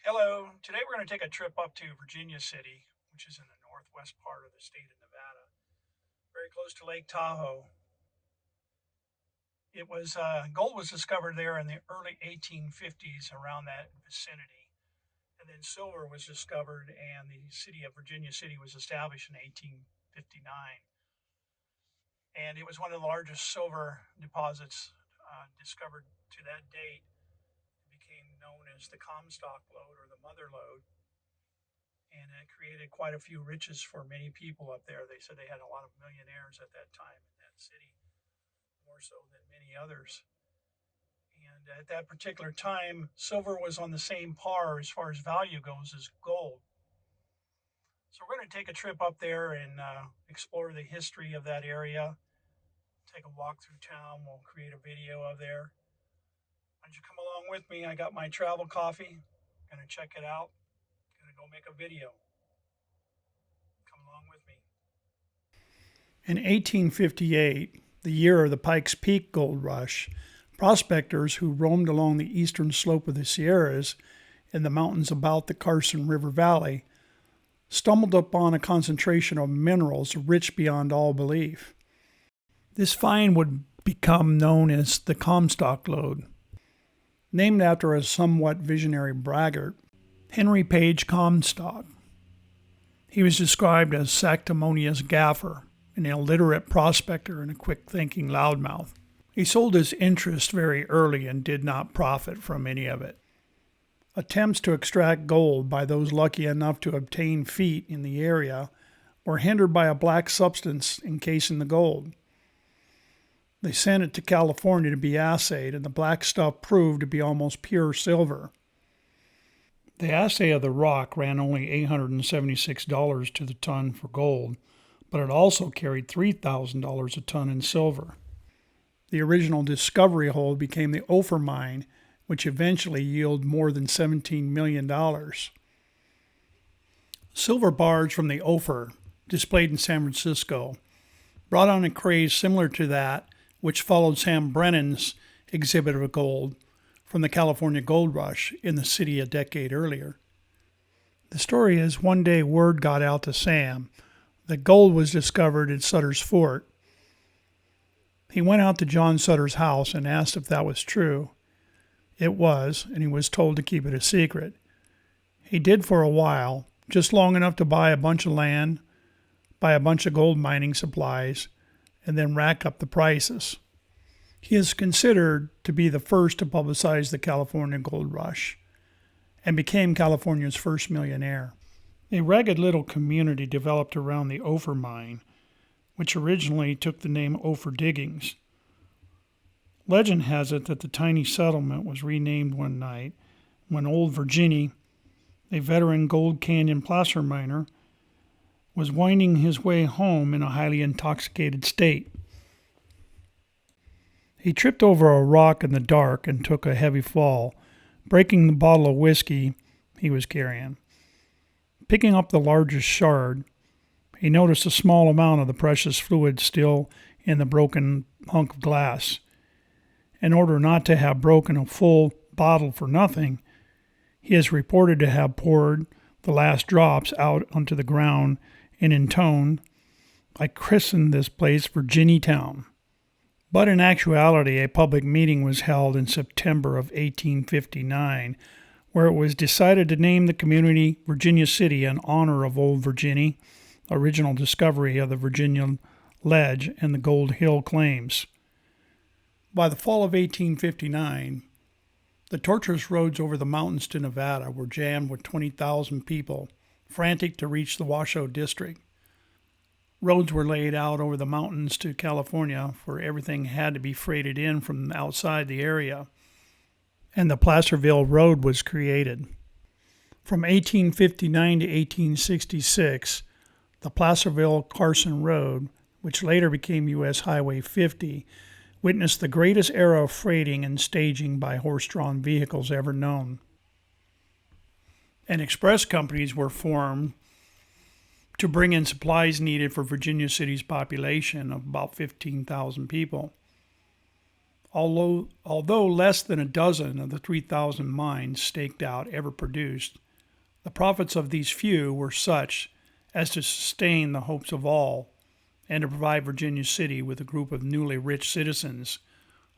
Hello, today we're going to take a trip up to Virginia City, which is in the northwest part of the state of Nevada, very close to Lake Tahoe. Gold was discovered there in the early 1850s around that vicinity. And then silver was discovered, and the city of Virginia City was established in 1859. And it was one of the largest silver deposits discovered to that date. It became known as the Comstock Lode or the Mother Lode. And it created quite a few riches for many people up there. They said they had a lot of millionaires at that time in that city, more so than many others. And at that particular time, silver was on the same par as far as value goes as gold. So we're going to take a trip up there and explore the history of that area, take a walk through town. We'll create a video of there. Why don't you come along with me? I got my travel coffee. Going to check it out. Going to go make a video. Come along with me. In 1858, the year of the Pikes Peak gold rush, prospectors who roamed along the eastern slope of the Sierras in the mountains about the Carson River Valley stumbled upon a concentration of minerals rich beyond all belief. This find would become known as the Comstock Lode. Named after a somewhat visionary braggart, Henry Page Comstock. He was described as sanctimonious gaffer, an illiterate prospector, and a quick-thinking loudmouth. He sold his interest very early and did not profit from any of it. Attempts to extract gold by those lucky enough to obtain feet in the area were hindered by a black substance encasing the gold. They sent it to California to be assayed, and the black stuff proved to be almost pure silver. The assay of the rock ran only $876 to the ton for gold, but it also carried $3,000 a ton in silver. The original discovery hole became the Ophir mine, which eventually yielded more than $17 million. Silver bars from the Ophir, displayed in San Francisco, brought on a craze similar to that which followed Sam Brennan's exhibit of gold from the California Gold Rush in the city a decade earlier. The story is one day word got out to Sam that gold was discovered at Sutter's Fort. He went out to John Sutter's house and asked if that was true. It was, and he was told to keep it a secret. He did for a while, just long enough to buy a bunch of land, buy a bunch of gold mining supplies, and then rack up the prices. He is considered to be the first to publicize the California Gold Rush and became California's first millionaire. A ragged little community developed around the Ophir mine, which originally took the name Ophir Diggings. Legend has it that the tiny settlement was renamed one night when old Virginie, a veteran Gold Canyon placer miner, was winding his way home in a highly intoxicated state. He tripped over a rock in the dark and took a heavy fall, breaking the bottle of whiskey he was carrying. Picking up the largest shard, he noticed a small amount of the precious fluid still in the broken hunk of glass. In order not to have broken a full bottle for nothing, he is reported to have poured the last drops out onto the ground and intoned, "I christened this place Virginia Town." But in actuality, a public meeting was held in September of 1859, where it was decided to name the community Virginia City in honor of Old Virginie, original discovery of the Virginia Ledge and the Gold Hill claims. By the fall of 1859, the tortuous roads over the mountains to Nevada were jammed with 20,000 people, frantic to reach the Washoe district. Roads were laid out over the mountains to California, for everything had to be freighted in from outside the area, and the Placerville Road was created. From 1859 to 1866, the Placerville-Carson Road, which later became U.S. Highway 50, witnessed the greatest era of freighting and staging by horse-drawn vehicles ever known. And express companies were formed to bring in supplies needed for Virginia City's population of about 15,000 people. Although less than a dozen of the 3,000 mines staked out ever produced, the profits of these few were such as to sustain the hopes of all and to provide Virginia City with a group of newly rich citizens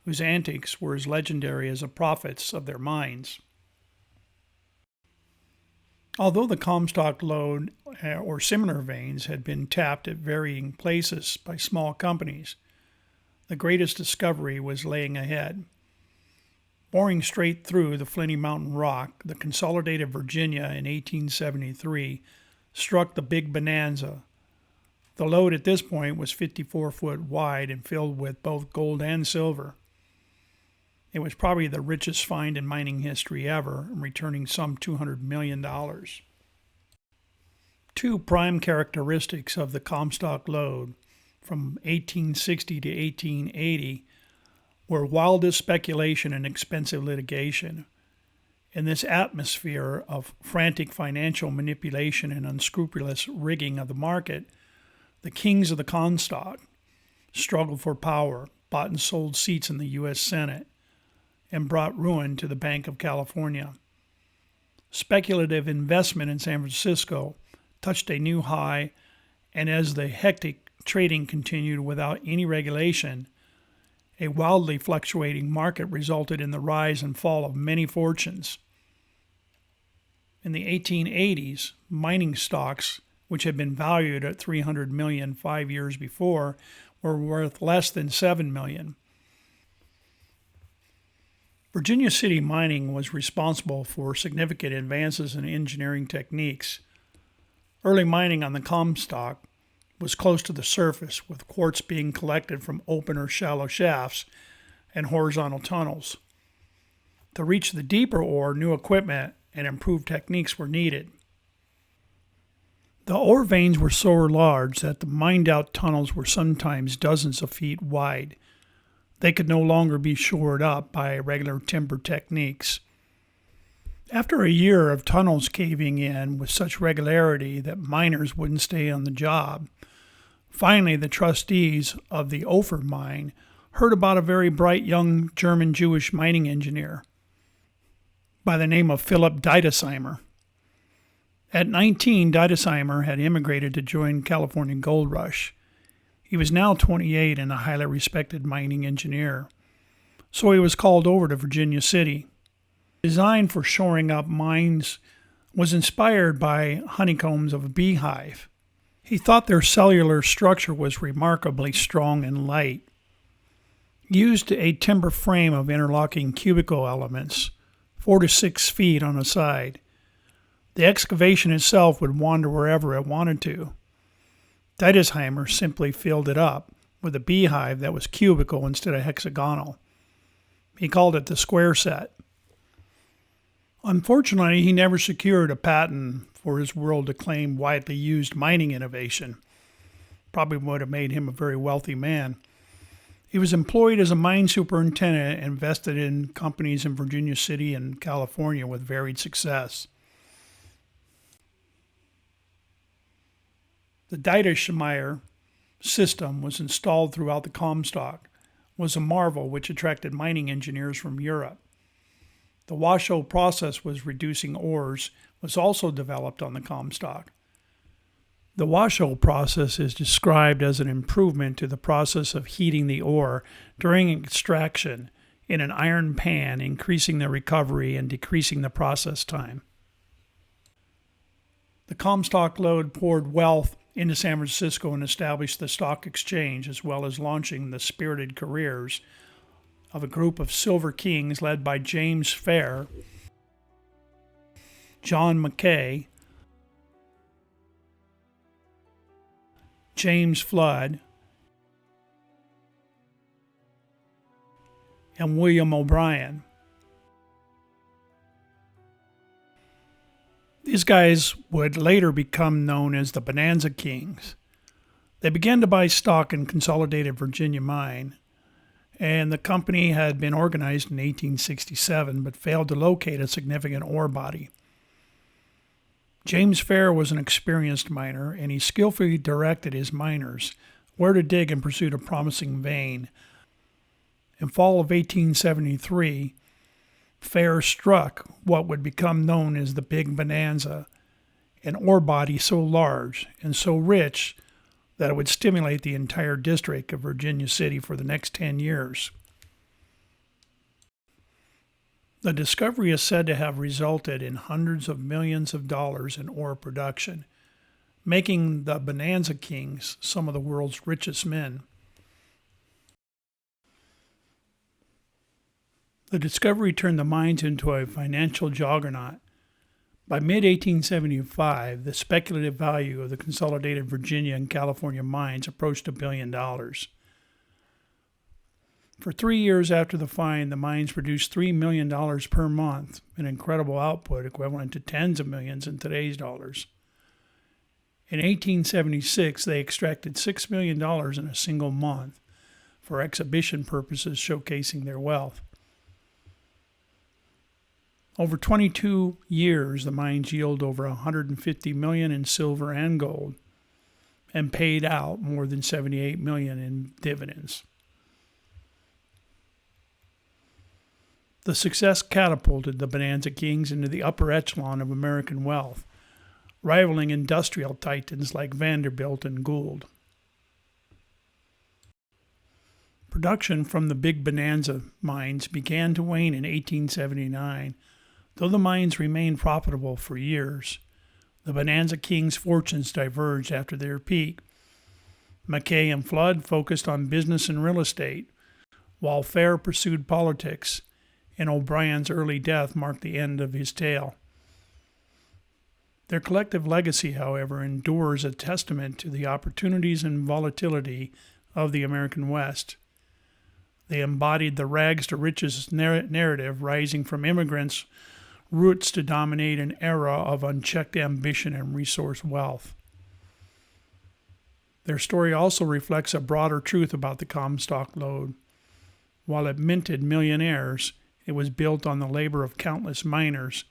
whose antics were as legendary as the profits of their mines. Although the Comstock lode or similar veins had been tapped at varying places by small companies, the greatest discovery was laying ahead. Boring straight through the flinty mountain rock, the Consolidated Virginia in 1873 struck the Big Bonanza. The lode at this point was 54 foot wide and filled with both gold and silver. It was probably the richest find in mining history ever, returning some $200 million. Two prime characteristics of the Comstock lode from 1860 to 1880 were wildest speculation and expensive litigation. In this atmosphere of frantic financial manipulation and unscrupulous rigging of the market, the kings of the Comstock struggled for power, bought and sold seats in the U.S. Senate, and brought ruin to the Bank of California. Speculative investment in San Francisco touched a new high, and as the hectic trading continued without any regulation, a wildly fluctuating market resulted in the rise and fall of many fortunes. In the 1880s, mining stocks, which had been valued at $300 million 5 years before, were worth less than $7 million. Virginia City mining was responsible for significant advances in engineering techniques. Early mining on the Comstock was close to the surface, with quartz being collected from open or shallow shafts and horizontal tunnels. To reach the deeper ore, new equipment and improved techniques were needed. The ore veins were so large that the mined-out tunnels were sometimes dozens of feet wide. They could no longer be shored up by regular timber techniques. After a year of tunnels caving in with such regularity that miners wouldn't stay on the job, finally the trustees of the Ophir mine heard about a very bright young German-Jewish mining engineer by the name of Philip Deidesheimer. At 19, Deidesheimer had immigrated to join California Gold Rush. He was now 28 and a highly respected mining engineer, so he was called over to Virginia City. Design for shoring up mines was inspired by honeycombs of a beehive. He thought their cellular structure was remarkably strong and light. He used a timber frame of interlocking cubical elements, 4 to 6 feet on a side. The excavation itself would wander wherever it wanted to. Deidesheimer simply filled it up with a beehive that was cubical instead of hexagonal. He called it the square set. Unfortunately, he never secured a patent for his world-acclaimed, widely used mining innovation. Probably would have made him a very wealthy man. He was employed as a mine superintendent and invested in companies in Virginia City and California with varied success. The Deidesheimer system was installed throughout the Comstock, was a marvel which attracted mining engineers from Europe. The washoe process was reducing ores was also developed on the Comstock. The washoe process is described as an improvement to the process of heating the ore during extraction in an iron pan, increasing the recovery and decreasing the process time. The Comstock lode poured wealth into San Francisco and established the stock exchange, as well as launching the spirited careers of a group of silver kings led by James Fair, John Mackay, James Flood, and William O'Brien. These guys would later become known as the Bonanza Kings. They began to buy stock in Consolidated Virginia Mine, and the company had been organized in 1867 but failed to locate a significant ore body. James Fair was an experienced miner, and he skillfully directed his miners where to dig in pursuit of promising vein. In fall of 1873, Fair struck what would become known as the Big Bonanza, an ore body so large and so rich that it would stimulate the entire district of Virginia City for the next 10 years. The discovery is said to have resulted in hundreds of millions of dollars in ore production, making the Bonanza Kings some of the world's richest men. The discovery turned the mines into a financial juggernaut. By mid-1875, the speculative value of the consolidated Virginia and California mines approached $1 billion. For 3 years after the find, the mines produced $3 million per month, an incredible output equivalent to tens of millions in today's dollars. In 1876, they extracted $6 million in a single month for exhibition purposes showcasing their wealth. Over 22 years, the mines yielded over $150 million in silver and gold and paid out more than $78 million in dividends. The success catapulted the Bonanza Kings into the upper echelon of American wealth, rivaling industrial titans like Vanderbilt and Gould. Production from the Big Bonanza mines began to wane in 1879. Though the mines remained profitable for years, the Bonanza Kings' fortunes diverged after their peak. McKay and Flood focused on business and real estate, while Fair pursued politics, and O'Brien's early death marked the end of his tale. Their collective legacy, however, endures a testament to the opportunities and volatility of the American West. They embodied the rags to riches narrative rising from immigrants' roots to dominate an era of unchecked ambition and resource wealth. Their story also reflects a broader truth about the Comstock Lode. While it minted millionaires, it was built on the labor of countless miners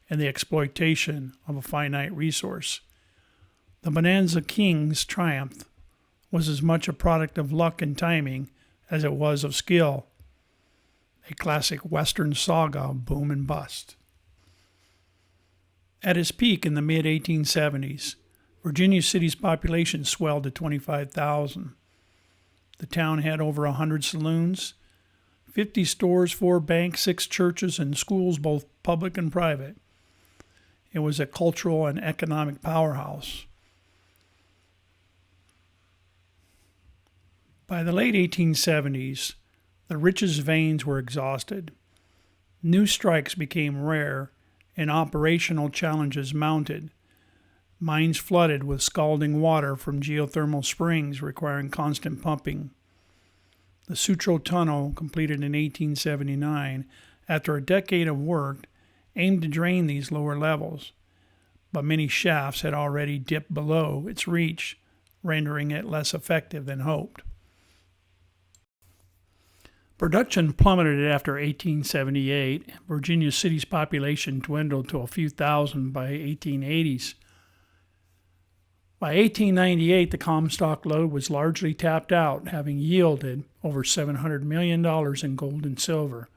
and the exploitation of a finite resource. The Bonanza Kings' triumph was as much a product of luck and timing as it was of skill, a classic Western saga of boom and bust. At its peak in the mid-1870s, Virginia City's population swelled to 25,000. The town had over 100 saloons, 50 stores, 4 banks, 6 churches, and schools, both public and private. It was a cultural and economic powerhouse. By the late 1870s, the rich's veins were exhausted. New strikes became rare, and operational challenges mounted. Mines flooded with scalding water from geothermal springs requiring constant pumping. The Sutro Tunnel, completed in 1879, after a decade of work, aimed to drain these lower levels, but many shafts had already dipped below its reach, rendering it less effective than hoped. Production plummeted after 1878. Virginia City's population dwindled to a few thousand by 1880s. By 1898, the Comstock Lode was largely tapped out, having yielded over $700 million in gold and silver,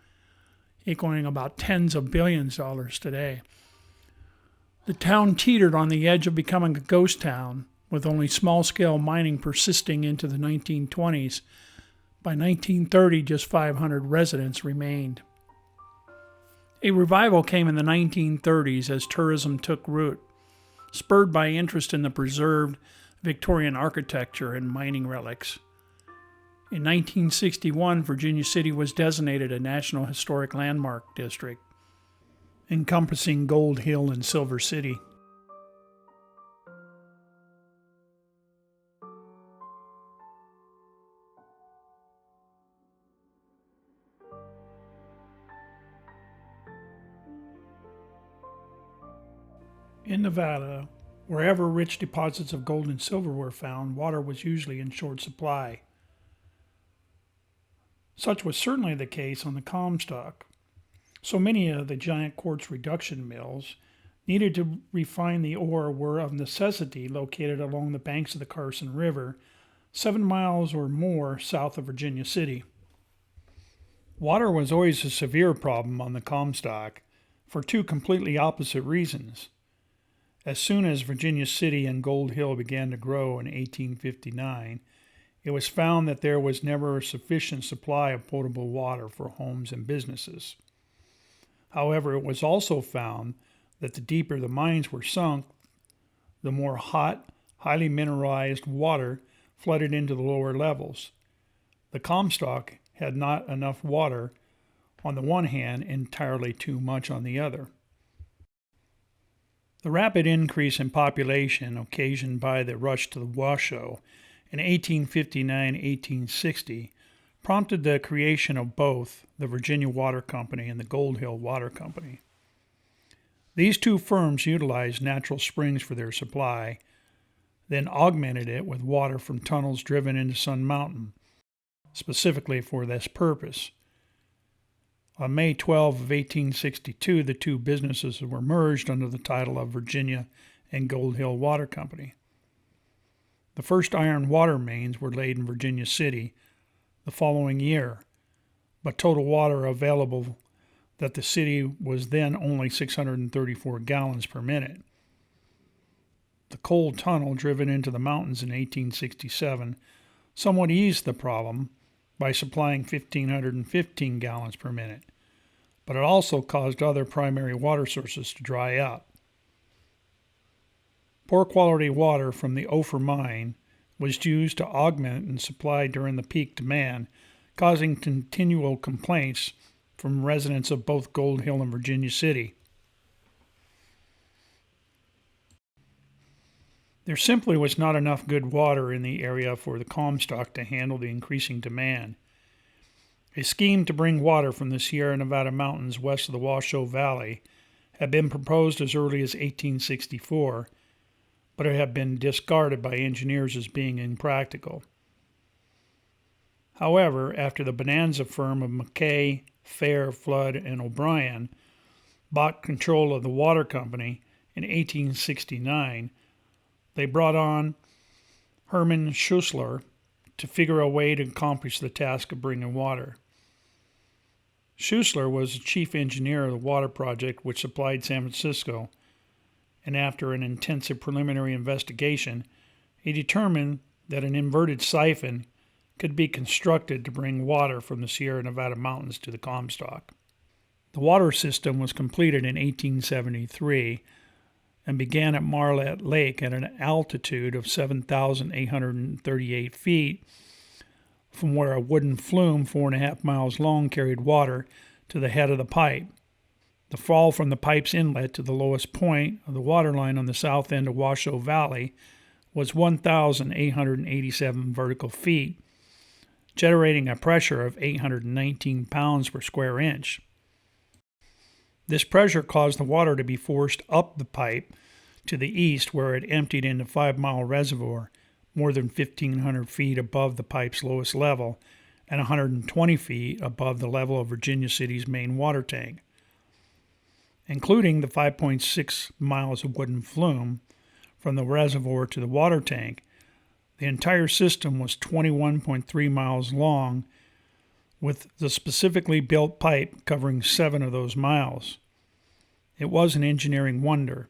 equaling about tens of billions of dollars today. The town teetered on the edge of becoming a ghost town, with only small-scale mining persisting into the 1920s. By 1930, just 500 residents remained. A revival came in the 1930s as tourism took root, spurred by interest in the preserved Victorian architecture and mining relics. In 1961, Virginia City was designated a National Historic Landmark District, encompassing Gold Hill and Silver City. In Nevada, wherever rich deposits of gold and silver were found, water was usually in short supply. Such was certainly the case on the Comstock. So many of the giant quartz reduction mills needed to refine the ore were of necessity located along the banks of the Carson River, 7 miles or more south of Virginia City. Water was always a severe problem on the Comstock for two completely opposite reasons. As soon as Virginia City and Gold Hill began to grow in 1859, it was found that there was never a sufficient supply of potable water for homes and businesses. However, it was also found that the deeper the mines were sunk, the more hot, highly mineralized water flooded into the lower levels. The Comstock had not enough water on the one hand, entirely too much on the other. The rapid increase in population occasioned by the rush to the Washoe in 1859-1860 prompted the creation of both the Virginia Water Company and the Gold Hill Water Company. These two firms utilized natural springs for their supply, then augmented it with water from tunnels driven into Sun Mountain, specifically for this purpose. On May 12 of 1862, the two businesses were merged under the title of Virginia and Gold Hill Water Company. The first iron water mains were laid in Virginia City the following year, but total water available that the city was then only 634 gallons per minute. The coal tunnel driven into the mountains in 1867 somewhat eased the problem by supplying 1,515 gallons per minute, but it also caused other primary water sources to dry up. Poor quality water from the Ophir mine was used to augment and supply during the peak demand, causing continual complaints from residents of both Gold Hill and Virginia City. There simply was not enough good water in the area for the Comstock to handle the increasing demand. A scheme to bring water from the Sierra Nevada mountains west of the Washoe Valley had been proposed as early as 1864, but it had been discarded by engineers as being impractical. However, after the Bonanza firm of McKay, Fair, Flood, and O'Brien bought control of the water company in 1869, they brought on Herman Schussler to figure a way to accomplish the task of bringing water. Schussler was the chief engineer of the water project which supplied San Francisco, and after an intensive preliminary investigation, he determined that an inverted siphon could be constructed to bring water from the Sierra Nevada mountains to the Comstock. The water system was completed in 1873 and began at Marlette Lake at an altitude of 7,838 feet, from where a wooden flume 4.5 miles long carried water to the head of the pipe. The fall from the pipe's inlet to the lowest point of the water line on the south end of Washoe Valley was 1,887 vertical feet, generating a pressure of 819 pounds per square inch. This pressure caused the water to be forced up the pipe to the east, where it emptied into 5 Mile Reservoir, more than 1,500 feet above the pipe's lowest level and 120 feet above the level of Virginia City's main water tank. Including the 5.6 miles of wooden flume from the reservoir to the water tank, the entire system was 21.3 miles long, with the specifically built pipe covering 7 of those miles. It was an engineering wonder,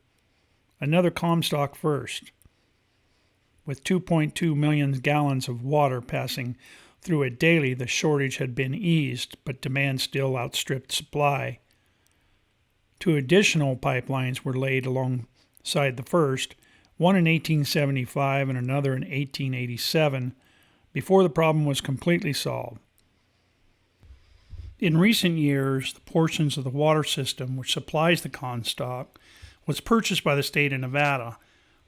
another Comstock first. With 2.2 million gallons of water passing through it daily, the shortage had been eased, but demand still outstripped supply. 2 additional pipelines were laid alongside the first, one in 1875 and another in 1887, before the problem was completely solved. In recent years, the portions of the water system which supplies the Comstock was purchased by the state of Nevada,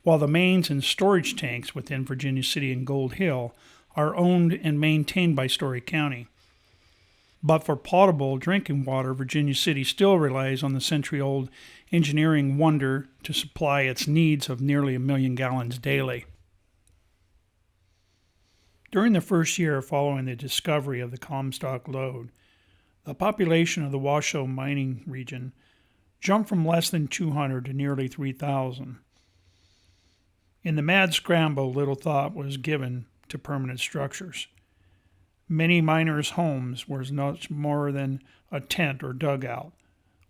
while the mains and storage tanks within Virginia City and Gold Hill are owned and maintained by Story County. But for potable drinking water, Virginia City still relies on the century-old engineering wonder to supply its needs of nearly 1 million gallons daily. During the first year following the discovery of the Comstock Lode, the population of the Washoe mining region jumped from less than 200 to nearly 3,000. In the mad scramble, little thought was given to permanent structures. Many miners' homes were much more than a tent or dugout,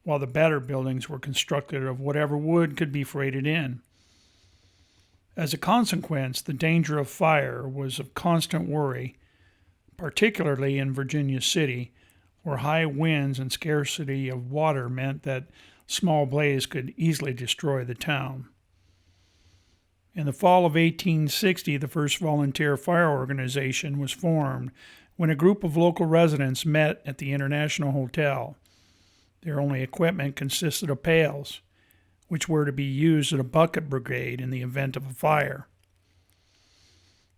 while the better buildings were constructed of whatever wood could be freighted in. As a consequence, the danger of fire was of constant worry, particularly in Virginia City, where high winds and scarcity of water meant that small blaze could easily destroy the town. In the fall of 1860, the first volunteer fire organization was formed when a group of local residents met at the International Hotel. Their only equipment consisted of pails, which were to be used at a bucket brigade in the event of a fire.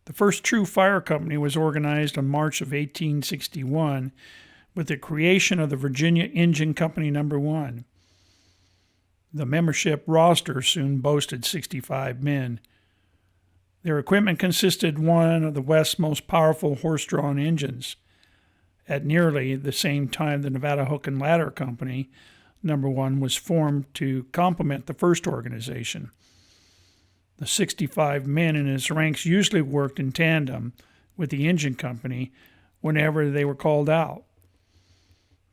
The first true fire company was organized in March of 1861 with the creation of the Virginia Engine Company No. 1. The membership roster soon boasted 65 men. Their equipment consisted one of the West's most powerful horse-drawn engines. At nearly the same time, the Nevada Hook and Ladder Company No. 1 was formed to complement the first organization. The 65 men in its ranks usually worked in tandem with the engine company whenever they were called out.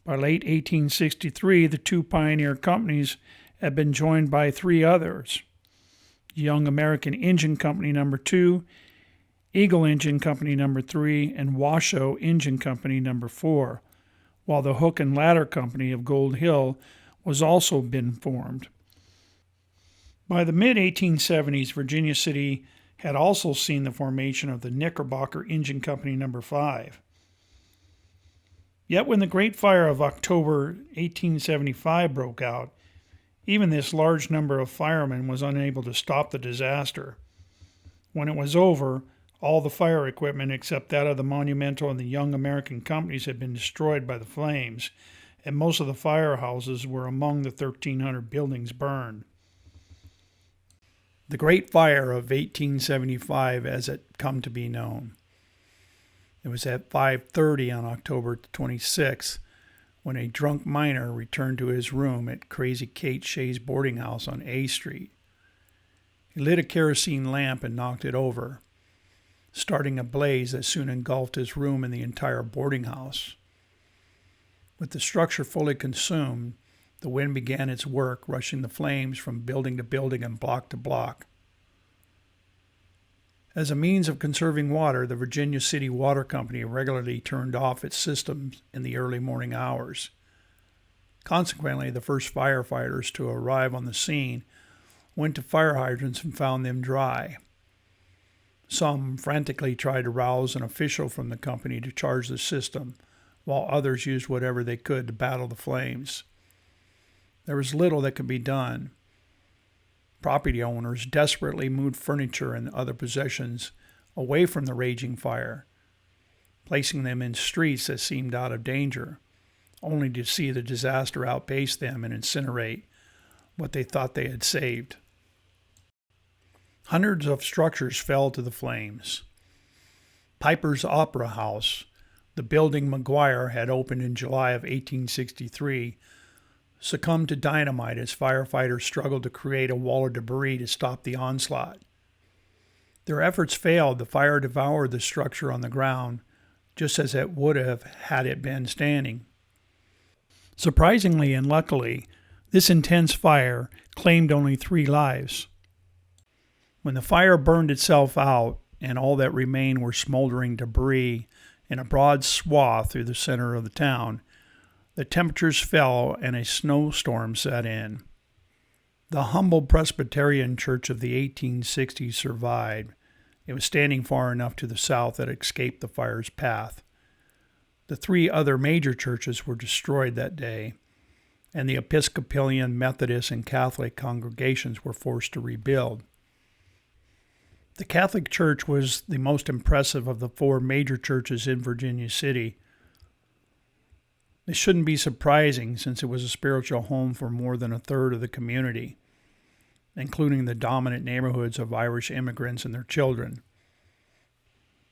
By late 1863, the two pioneer companies had been joined by three others: Young American Engine Company No. 2, Eagle Engine Company No. 3, and Washoe Engine Company No. 4, while the Hook and Ladder Company of Gold Hill was also been formed. By the mid-1870s, Virginia City had also seen the formation of the Knickerbocker Engine Company No. 5. Yet when the Great Fire of October 1875 broke out, even this large number of firemen was unable to stop the disaster. When it was over, all the fire equipment except that of the Monumental and the Young American companies had been destroyed by the flames, and most of the firehouses were among the 1,300 buildings burned. The Great Fire of 1875, as it come to be known. It was at 5:30 on October 26th when a drunk miner returned to his room at Crazy Kate Shea's boarding house on A Street. He lit a kerosene lamp and knocked it over, starting a blaze that soon engulfed his room and the entire boarding house. With the structure fully consumed, the wind began its work, rushing the flames from building to building and block to block. As a means of conserving water, the Virginia City Water Company regularly turned off its systems in the early morning hours. Consequently, the first firefighters to arrive on the scene went to fire hydrants and found them dry. Some frantically tried to rouse an official from the company to charge the system, while others used whatever they could to battle the flames. There was little that could be done. Property owners desperately moved furniture and other possessions away from the raging fire, placing them in streets that seemed out of danger, only to see the disaster outpace them and incinerate what they thought they had saved. Hundreds of structures fell to the flames. Piper's Opera House, the building McGuire had opened in July of 1863, succumbed to dynamite as firefighters struggled to create a wall of debris to stop the onslaught. Their efforts failed. The fire devoured the structure on the ground, just as it would have had it been standing. Surprisingly and luckily, this intense fire claimed only 3 lives. When the fire burned itself out and all that remained were smoldering debris in a broad swath through the center of the town, the temperatures fell and a snowstorm set in. The humble Presbyterian church of the 1860s survived. It was standing far enough to the south that it escaped the fire's path. The 3 other major churches were destroyed that day, and the Episcopalian, Methodist, and Catholic congregations were forced to rebuild. The Catholic Church was the most impressive of the 4 major churches in Virginia City. This shouldn't be surprising since it was a spiritual home for more than a third of the community, including the dominant neighborhoods of Irish immigrants and their children.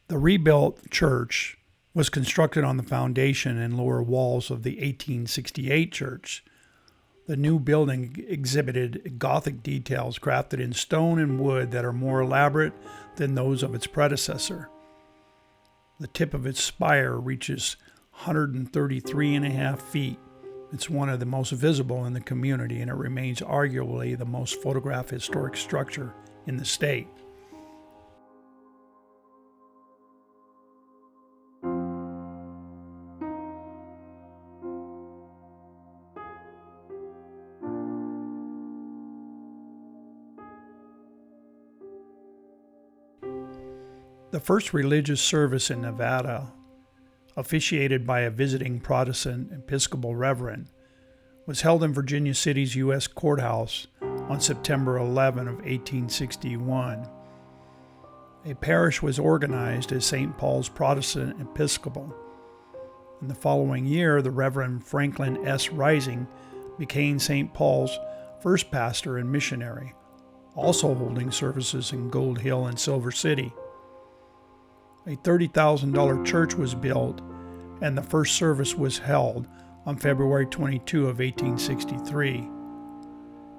The rebuilt church was constructed on the foundation and lower walls of the 1868 church. The new building exhibited Gothic details crafted in stone and wood that are more elaborate than those of its predecessor. The tip of its spire reaches 133.5 feet. It's one of the most visible in the community, and it remains arguably the most photographed historic structure in the state. The first religious service in Nevada, officiated by a visiting Protestant Episcopal reverend, was held in Virginia City's U.S. courthouse on September 11 of 1861. A parish was organized as St. Paul's Protestant Episcopal. In the following year, the Reverend Franklin S. Rising became St. Paul's first pastor and missionary, also holding services in Gold Hill and Silver City. A $30,000 church was built, and the first service was held on February 22 of 1863.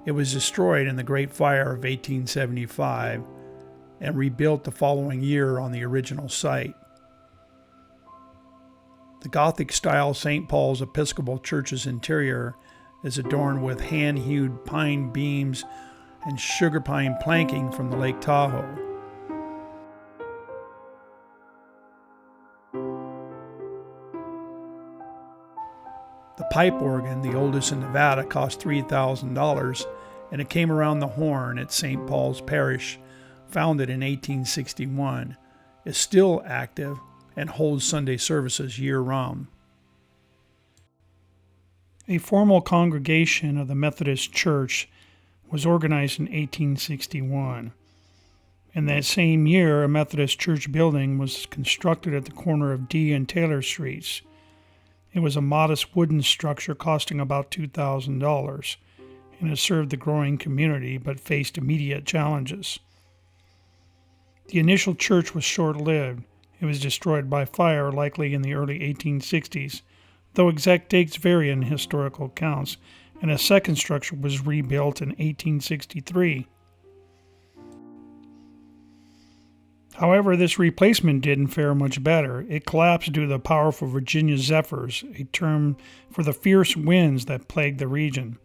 It was destroyed in the Great Fire of 1875 and rebuilt the following year on the original site. The Gothic-style St. Paul's Episcopal Church's interior is adorned with hand-hewed pine beams and sugar pine planking from the Lake Tahoe. The pipe organ, the oldest in Nevada, cost $3,000, and it came around the horn at St. Paul's Parish, founded in 1861, is still active and holds Sunday services year-round. A formal congregation of the Methodist Church was organized in 1861. In that same year, a Methodist church building was constructed at the corner of D and Taylor Streets. It was a modest wooden structure costing about $2,000, and it served the growing community but faced immediate challenges. The initial church was short-lived. It was destroyed by fire, likely in the early 1860s, though exact dates vary in historical accounts, and a second structure was rebuilt in 1863. However, this replacement didn't fare much better. It collapsed due to the powerful Virginia zephyrs, a term for the fierce winds that plagued the region.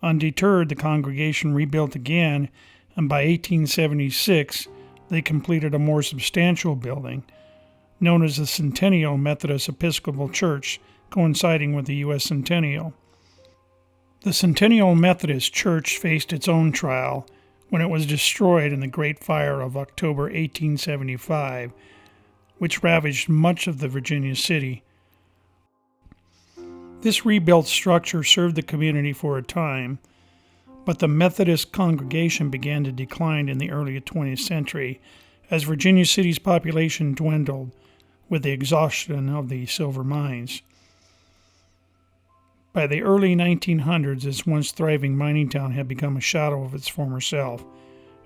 Undeterred, the congregation rebuilt again, and by 1876, they completed a more substantial building, known as the Centennial Methodist Episcopal Church, coinciding with the U.S. Centennial. The Centennial Methodist Church faced its own trial when it was destroyed in the Great Fire of October 1875, which ravaged much of the Virginia city. This rebuilt structure served the community for a time, but the Methodist congregation began to decline in the early 20th century as Virginia City's population dwindled with the exhaustion of the silver mines. By the early 1900s, this once thriving mining town had become a shadow of its former self,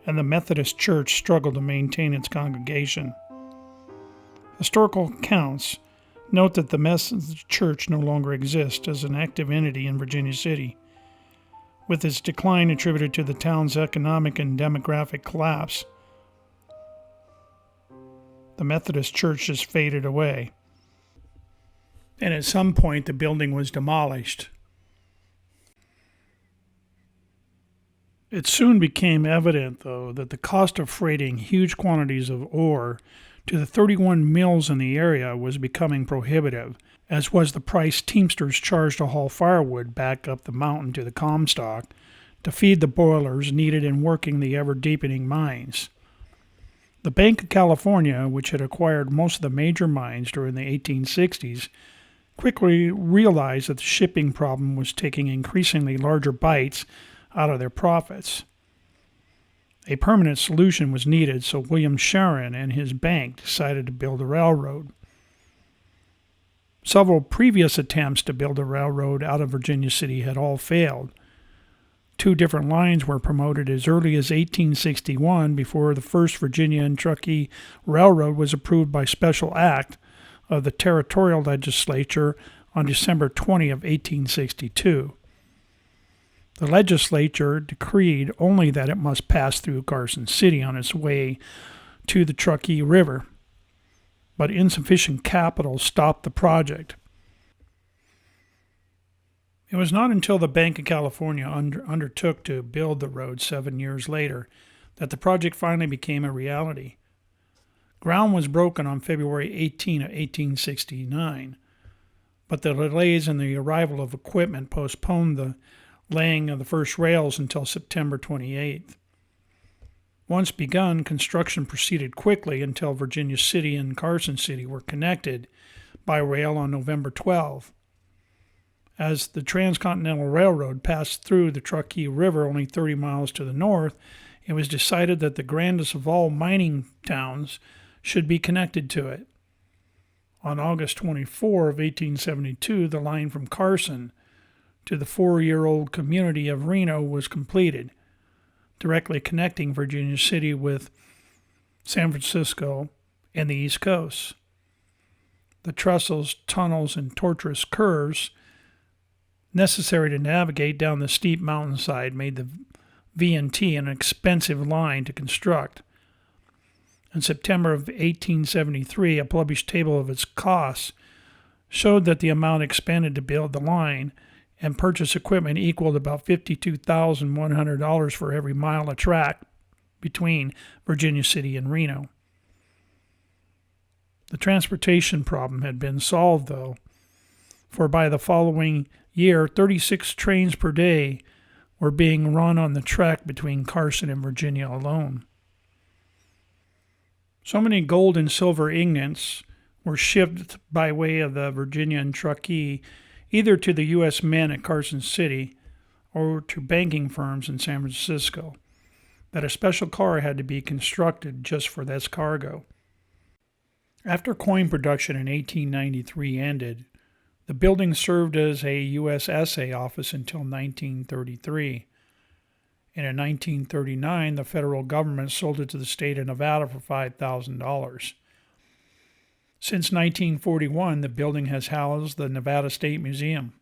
and the Methodist Church struggled to maintain its congregation. Historical accounts note that the Methodist Church no longer exists as an active entity in Virginia City, with its decline attributed to the town's economic and demographic collapse. The Methodist Church just faded away, and at some point the building was demolished. It soon became evident, though, that the cost of freighting huge quantities of ore to the 31 mills in the area was becoming prohibitive, as was the price teamsters charged to haul firewood back up the mountain to the Comstock to feed the boilers needed in working the ever-deepening mines. The Bank of California, which had acquired most of the major mines during the 1860s, quickly realized that the shipping problem was taking increasingly larger bites out of their profits. A permanent solution was needed, so William Sharon and his bank decided to build a railroad. Several previous attempts to build a railroad out of Virginia City had all failed. Two different lines were promoted as early as 1861 before the first Virginia and Truckee Railroad was approved by special act of the Territorial Legislature on December 20 of 1862. The legislature decreed only that it must pass through Carson City on its way to the Truckee River. but insufficient capital stopped the project. It was not until the Bank of California undertook to build the road 7 years later that the project finally became a reality. Ground was broken on February 18 of 1869, but the delays in the arrival of equipment postponed the laying of the first rails until September 28th. Once begun, construction proceeded quickly until Virginia City and Carson City were connected by rail on November 12. As the Transcontinental Railroad passed through the Truckee River only 30 miles to the north, it was decided that the grandest of all mining towns should be connected to it. On August 24 of 1872, the line from Carson to the 4-year-old community of Reno was completed, directly connecting Virginia City with San Francisco and the East Coast. The trestles, tunnels, and tortuous curves necessary to navigate down the steep mountainside made the V&T an expensive line to construct. In September of 1873, a published table of its costs showed that the amount expended to build the line and purchase equipment equaled about $52,100 for every mile of track between Virginia City and Reno. The transportation problem had been solved, though, for by the following year, 36 trains per day were being run on the track between Carson and Virginia alone. So many gold and silver ingots were shipped by way of the Virginia and Truckee either to the U.S. Mint at Carson City or to banking firms in San Francisco that a special car had to be constructed just for this cargo. After coin production in 1893 ended, the building served as a U.S. assay office until 1933. And in 1939, the federal government sold it to the state of Nevada for $5,000. Since 1941, the building has housed the Nevada State Museum.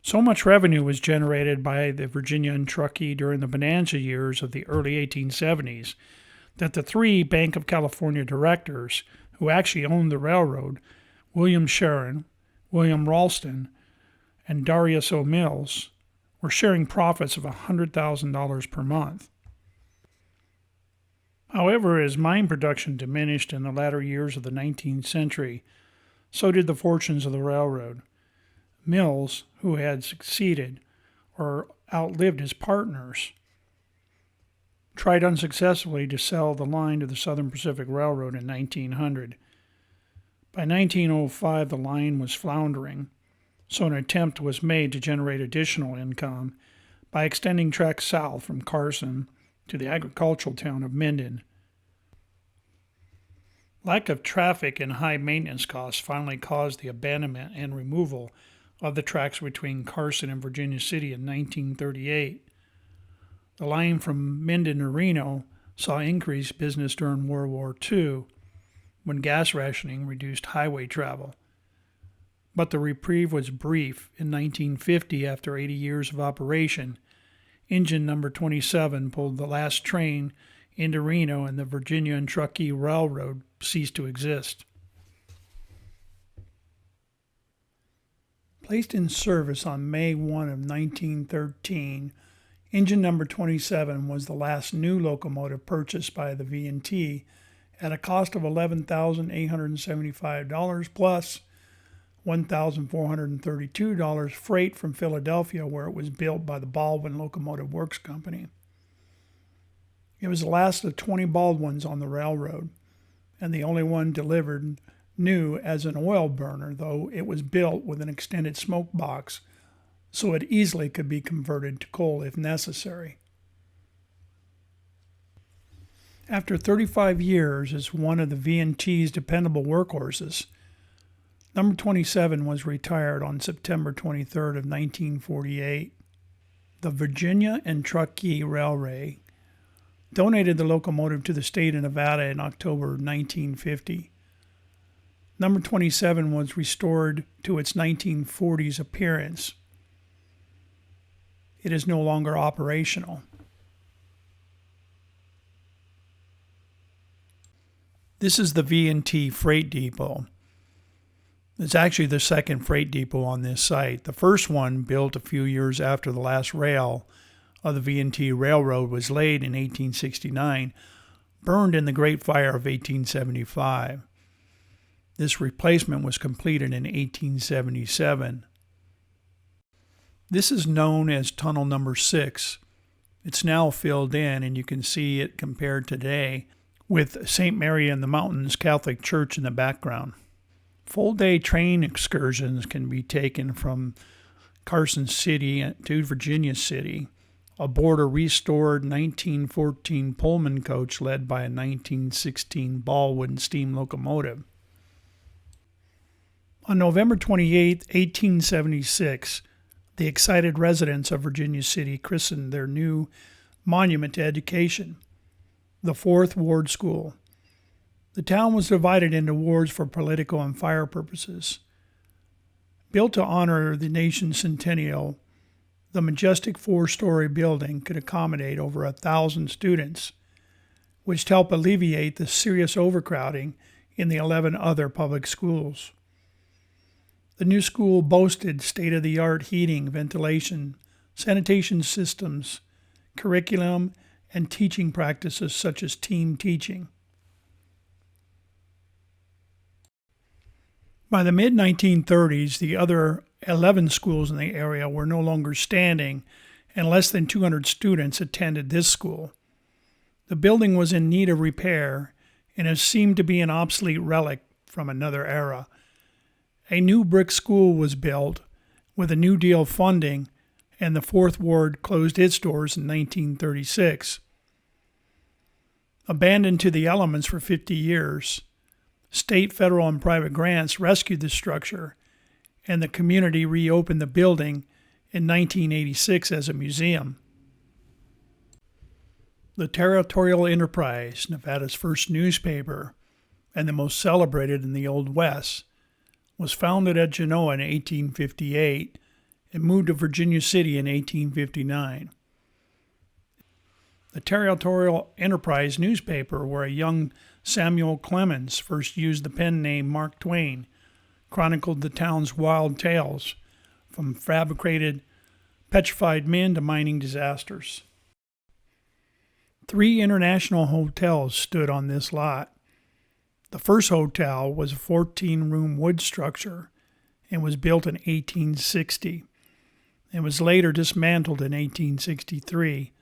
So much revenue was generated by the Virginia and Truckee during the bonanza years of the early 1870s that the three Bank of California directors who actually owned the railroad, William Sharon, William Ralston, and Darius O. Mills, were sharing profits of $100,000 per month. However, as mine production diminished in the latter years of the 19th century, so did the fortunes of the railroad. Mills, who had succeeded or outlived his partners, tried unsuccessfully to sell the line to the Southern Pacific Railroad in 1900. By 1905, the line was floundering, so an attempt was made to generate additional income by extending tracks south from Carson to the agricultural town of Minden. Lack of traffic and high maintenance costs finally caused the abandonment and removal of the tracks between Carson and Virginia City in 1938. The line from Minden to Reno saw increased business during World War II, when gas rationing reduced highway travel. But the reprieve was brief. In 1950, after 80 years of operation, engine number 27 pulled the last train into Reno and the Virginia and Truckee Railroad ceased to exist. Placed in service on May 1 of 1913, engine number 27 was the last new locomotive purchased by the V&T at a cost of $11,875 plus $1,432 freight from Philadelphia, where it was built by the Baldwin Locomotive Works Company. It was the last of 20 Baldwins on the railroad, and the only one delivered new as an oil burner, though it was built with an extended smoke box, so it easily could be converted to coal if necessary. After 35 years as one of the V&T's dependable workhorses, number 27 was retired on September 23rd of 1948. The Virginia and Truckee Railway donated the locomotive to the state of Nevada in October 1950. Number 27 was restored to its 1940s appearance. It is no longer operational. This is the V&T Freight Depot. It's actually the second freight depot on this site. The first one, built a few years after the last rail of the V&T Railroad was laid in 1869, burned in the Great Fire of 1875. This replacement was completed in 1877. This is known as Tunnel Number 6. It's now filled in, and you can see it compared today with St. Mary in the Mountains Catholic Church in the background. Full-day train excursions can be taken from Carson City to Virginia City aboard a restored 1914 Pullman coach led by a 1916 Baldwin steam locomotive. On November 28, 1876, the excited residents of Virginia City christened their new monument to education, the Fourth Ward School. The town was divided into wards for political and fire purposes. Built to honor the nation's centennial, the majestic four-story building could accommodate over 1,000 students, which helped alleviate the serious overcrowding in the 11 other public schools. The new school boasted state-of-the-art heating, ventilation, sanitation systems, curriculum, and teaching practices such as team teaching. By the mid-1930s, the other 11 schools in the area were no longer standing, and less than 200 students attended this school. The building was in need of repair, and it seemed to be an obsolete relic from another era. A new brick school was built with a New Deal funding, and the Fourth Ward closed its doors in 1936. Abandoned to the elements for 50 years, state, federal, and private grants rescued the structure, and the community reopened the building in 1986 as a museum. The Territorial Enterprise, Nevada's first newspaper, and the most celebrated in the Old West, was founded at Genoa in 1858 and moved to Virginia City in 1859. The Territorial Enterprise newspaper, where a young Samuel Clemens first used the pen name Mark Twain, chronicled the town's wild tales, from fabricated, petrified men to mining disasters. 3 international hotels stood on this lot. The first hotel was a 14-room wood structure and was built in 1860 and was later dismantled in 1863.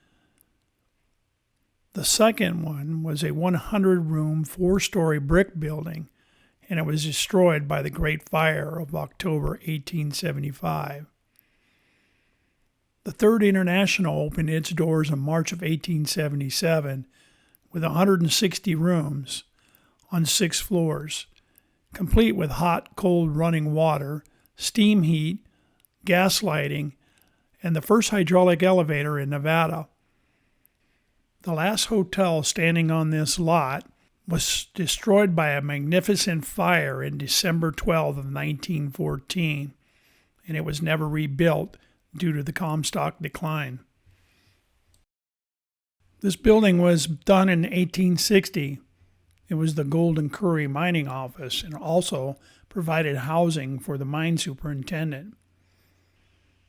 The second one was a 100-room, 4-story brick building, and it was destroyed by the Great Fire of October 1875. The Third International opened its doors in March of 1877 with 160 rooms on 6 floors, complete with hot, cold running water, steam heat, gas lighting, and the first hydraulic elevator in Nevada. The last hotel standing on this lot was destroyed by a magnificent fire in December 12 of 1914, and it was never rebuilt due to the Comstock decline. This building was done in 1860. It was the Golden Curry mining office and also provided housing for the mine superintendent.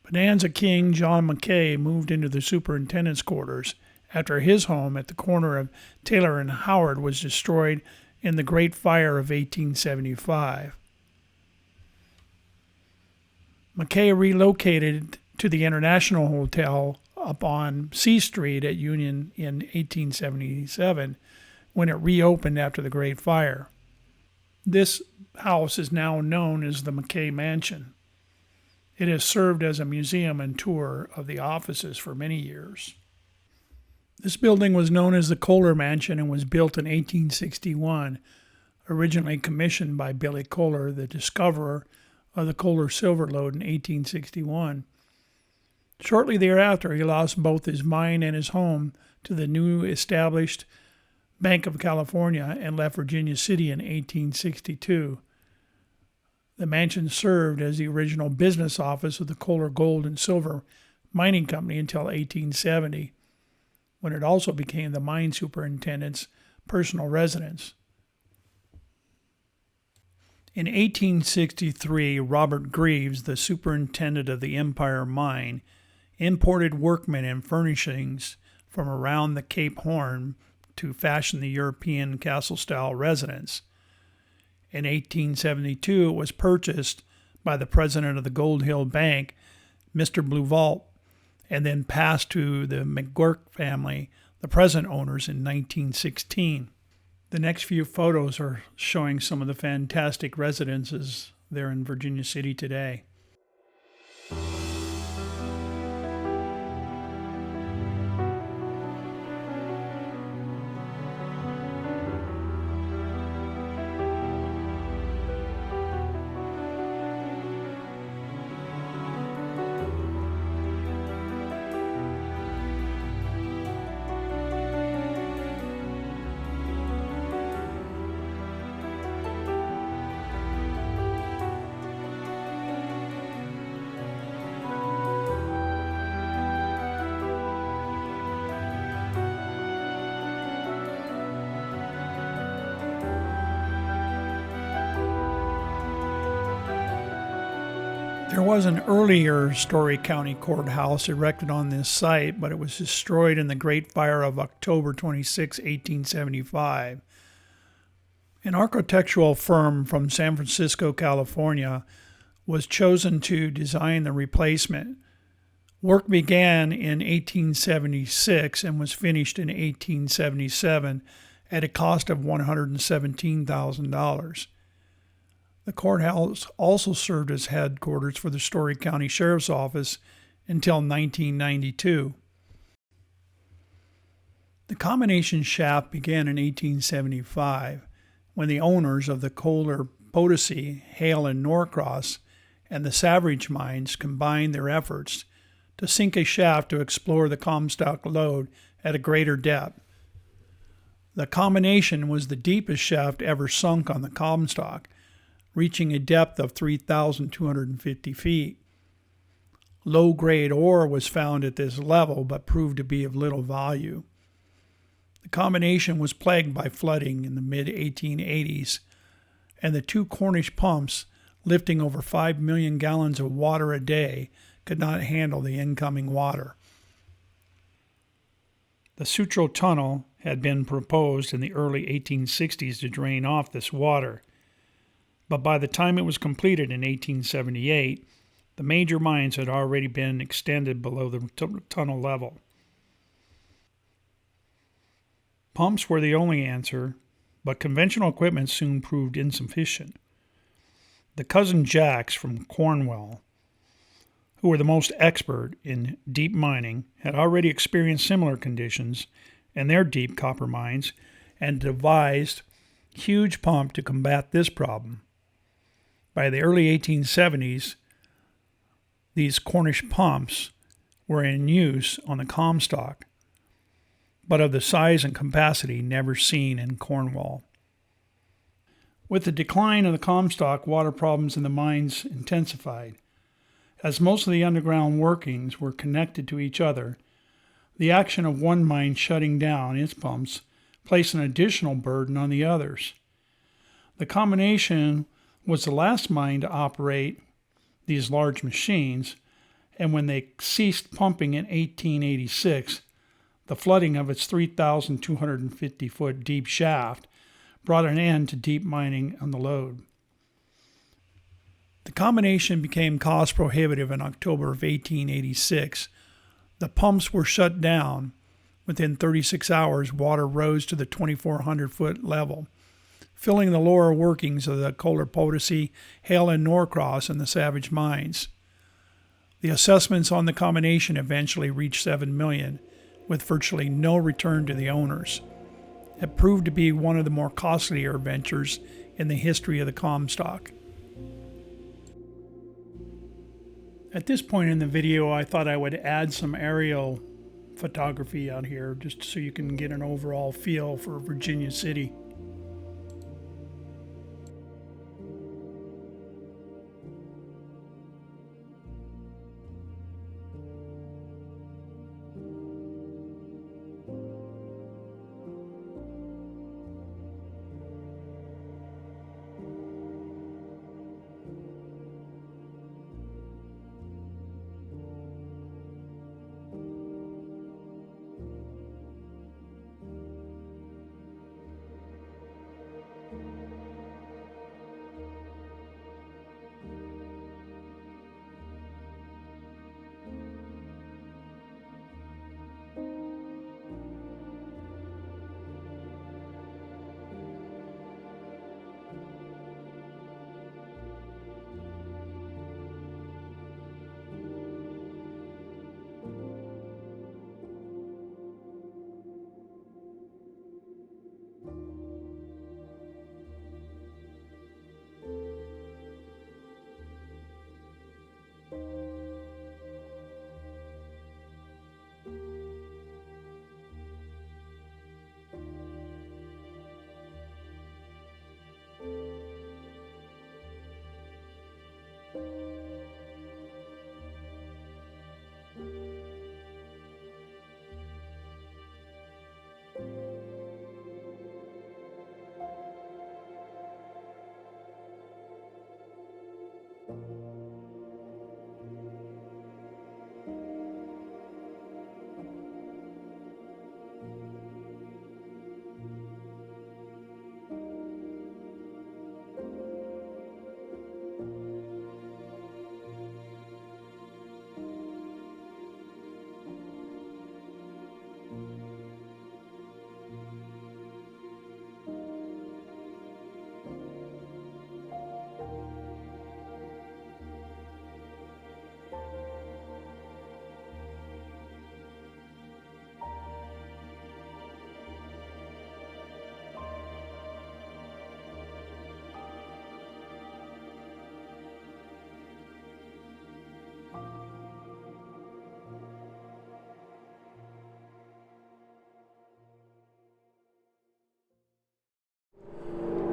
Bonanza King John McKay moved into the superintendent's quarters after his home at the corner of Taylor and Howard was destroyed in the Great Fire of 1875. McKay relocated to the International Hotel up on C Street at Union in 1877 when it reopened after the Great Fire. This house is now known as the McKay Mansion. It has served as a museum and tour of the offices for many years. This building was known as the Kohler Mansion and was built in 1861, originally commissioned by Billy Kohler, the discoverer of the Kohler silver lode in 1861. Shortly thereafter, he lost both his mine and his home to the new established Bank of California and left Virginia City in 1862. The mansion served as the original business office of the Kohler Gold and Silver Mining Company until 1870, when it also became the mine superintendent's personal residence. In 1863, Robert Greaves, the superintendent of the Empire Mine, imported workmen and furnishings from around the Cape Horn to fashion the European castle-style residence. In 1872, it was purchased by the president of the Gold Hill Bank, Mr. Bluvault, and then passed to the McGurk family, the present owners, in 1916. The next few photos are showing some of the fantastic residences there in Virginia City today. There was an earlier Story County courthouse erected on this site, but it was destroyed in the Great Fire of October 26, 1875. An architectural firm from San Francisco, California, was chosen to design the replacement. Work began in 1876 and was finished in 1877 at a cost of $117,000. The courthouse also served as headquarters for the Story County Sheriff's Office until 1992. The combination shaft began in 1875 when the owners of the Kohler Potosi, Hale, and Norcross and the Savage mines combined their efforts to sink a shaft to explore the Comstock lode at a greater depth. The combination was the deepest shaft ever sunk on the Comstock, reaching a depth of 3,250 feet. Low-grade ore was found at this level, but proved to be of little value. The combination was plagued by flooding in the mid-1880s, and the two Cornish pumps, lifting over 5 million gallons of water a day, could not handle the incoming water. The Sutro Tunnel had been proposed in the early 1860s to drain off this water, but by the time it was completed in 1878, the major mines had already been extended below the tunnel level. Pumps were the only answer, but conventional equipment soon proved insufficient. The Cousin Jacks from Cornwall, who were the most expert in deep mining, had already experienced similar conditions in their deep copper mines and devised a huge pump to combat this problem. By the early 1870s, these Cornish pumps were in use on the Comstock, but of the size and capacity never seen in Cornwall. With the decline of the Comstock, water problems in the mines intensified. As most of the underground workings were connected to each other, the action of one mine shutting down its pumps placed an additional burden on the others. The combination was the last mine to operate these large machines, and when they ceased pumping in 1886, the flooding of its 3,250-foot deep shaft brought an end to deep mining on the Lode. The combination became cost prohibitive in October of 1886. The pumps were shut down. Within 36 hours, water rose to the 2,400-foot level, filling the lower workings of the Kohler Potosi, Hale, and Norcross and the Savage mines. The assessments on the combination eventually reached $7 million, with virtually no return to the owners. It proved to be one of the more costlier ventures in the history of the Comstock. At this point in the video, I thought I would add some aerial photography out here just so you can get an overall feel for Virginia City.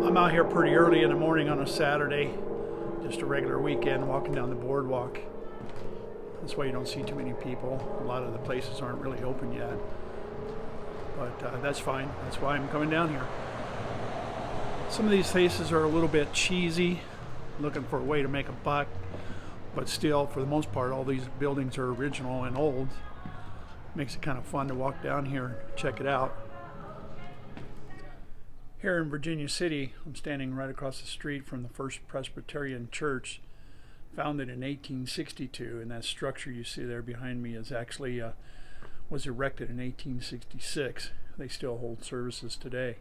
I'm out here pretty early in the morning on a Saturday, just a regular weekend, walking down the boardwalk. That's why you don't see too many people. A lot of the places aren't really open yet, but that's fine. That's why I'm coming down here. Some of these places are a little bit cheesy, looking for a way to make a buck, but still, for the most part, all these buildings are original and old. Makes it kind of fun to walk down here and check it out. Here in Virginia City, I'm standing right across the street from the First Presbyterian Church, founded in 1862, and that structure you see there behind me is actually was erected in 1866. They still hold services today.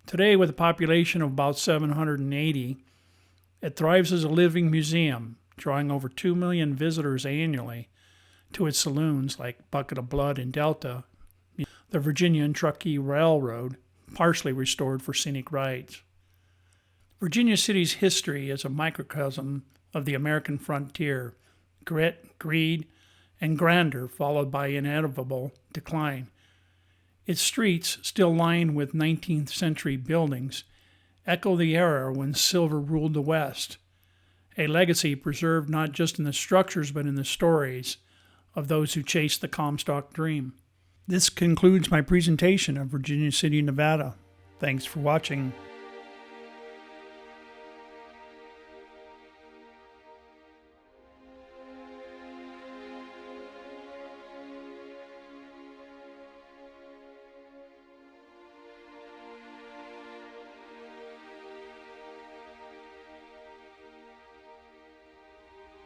Today, with a population of about 780, it thrives as a living museum, drawing over 2 million visitors annually to its saloons like Bucket of Blood in Delta, the Virginia and Truckee Railroad, partially restored for scenic rides. Virginia City's history is a microcosm of the American frontier, grit, greed, and grandeur followed by inevitable decline. Its streets, still lined with 19th century buildings, echo the era when silver ruled the West, a legacy preserved not just in the structures but in the stories of those who chased the Comstock dream. This concludes my presentation of Virginia City, Nevada. Thanks for watching.